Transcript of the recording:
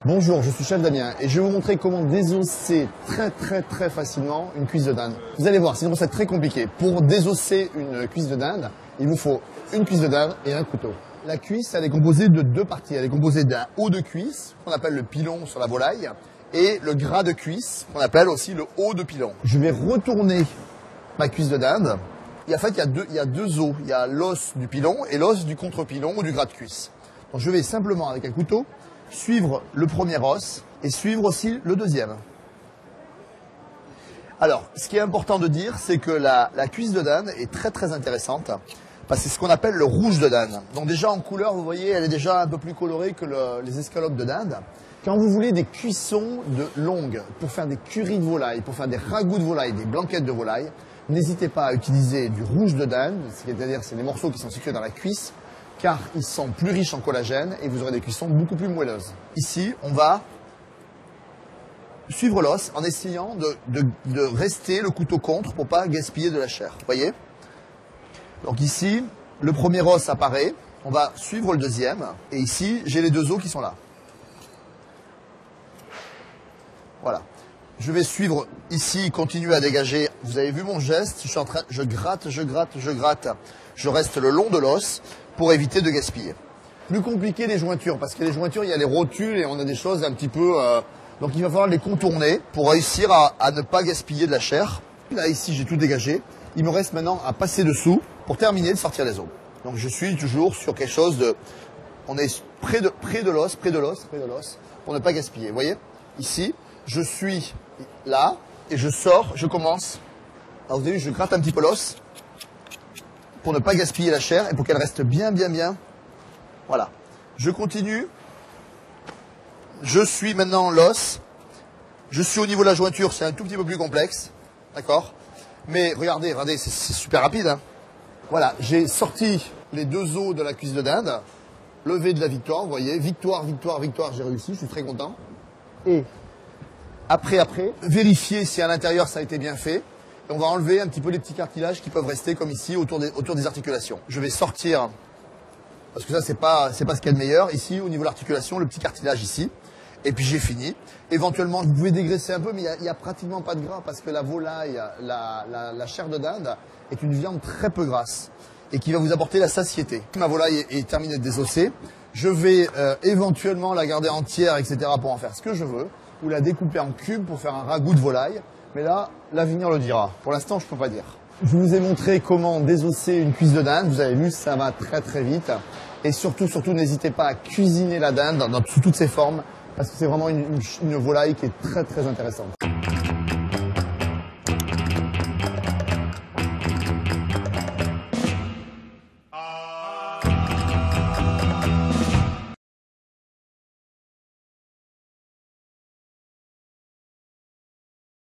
Bonjour, je suis chef Damien et je vais vous montrer comment désosser très facilement une cuisse de dinde. Vous allez voir, c'est une recette très compliquée. Pour désosser une cuisse de dinde, il vous faut une cuisse de dinde et un couteau. La cuisse, elle est composée de deux parties. Elle est composée d'un haut de cuisse, qu'on appelle le pilon sur la volaille, et le gras de cuisse, qu'on appelle aussi le haut de pilon. Je vais retourner ma cuisse de dinde. Et en fait, il y a deux os. Il y a l'os du pilon et l'os du contre-pilon ou du gras de cuisse. Donc je vais simplement, avec un couteau, suivre le premier os et suivre aussi le deuxième. Alors, ce qui est important de dire, c'est que la cuisse de dinde est très intéressante parce que c'est ce qu'on appelle le rouge de dinde. Donc déjà en couleur, vous voyez, elle est déjà un peu plus colorée que les escalopes de dinde. Quand vous voulez des cuissons longues pour faire des currys de volaille, pour faire des ragoûts de volaille, des blanquettes de volaille, n'hésitez pas à utiliser du rouge de dinde, c'est-à-dire c'est les morceaux qui sont situés dans la cuisse, car ils sont plus riches en collagène et vous aurez des cuissons beaucoup plus moelleuses. Ici, on va suivre l'os en essayant de rester le couteau contre pour pas gaspiller de la chair. Voyez? Donc ici, le premier os apparaît, on va suivre le deuxième, et ici, j'ai les deux os qui sont là. Voilà. Je vais suivre ici, continuer à dégager. Vous avez vu mon geste, je gratte, je reste le long de l'os pour éviter de gaspiller. Plus compliqué les jointures, parce que les jointures, il y a les rotules et on a des choses un petit peu... donc il va falloir les contourner pour réussir à ne pas gaspiller de la chair. Là, ici, j'ai tout dégagé. Il me reste maintenant à passer dessous pour terminer de sortir les os. Donc je suis toujours sur quelque chose de... On est près de l'os, pour ne pas gaspiller. Vous voyez? Ici, je suis là et je sors, je commence. Alors vous avez vu, je gratte un petit peu l'os pour ne pas gaspiller la chair et pour qu'elle reste bien. Voilà. Je continue. Je suis maintenant l'os. Je suis au niveau de la jointure, c'est un tout petit peu plus complexe. D'accord? Mais regardez, c'est super rapide. Hein. Voilà, j'ai sorti les deux os de la cuisse de dinde. Levé de la victoire, vous voyez. Victoire, j'ai réussi, je suis très content. Et après, vérifier si à l'intérieur ça a été bien fait. Et on va enlever un petit peu les petits cartilages qui peuvent rester comme ici autour des articulations. Je vais sortir, parce que ça c'est pas ce qu'il y a de meilleur. Ici, au niveau de l'articulation, le petit cartilage ici. Et puis j'ai fini. Éventuellement, vous pouvez dégraisser un peu, mais il y a pratiquement pas de gras parce que la volaille, la chair de dinde est une viande très peu grasse et qui va vous apporter la satiété. Ma volaille est terminée de désosser. Je vais éventuellement la garder entière, etc. pour en faire ce que je veux, ou la découper en cubes pour faire un ragoût de volaille. Mais là, l'avenir le dira. Pour l'instant, je peux pas dire. Je vous ai montré comment désosser une cuisse de dinde. Vous avez vu, ça va très vite. Et surtout, n'hésitez pas à cuisiner la dinde sous toutes ses formes, parce que c'est vraiment une volaille qui est très intéressante.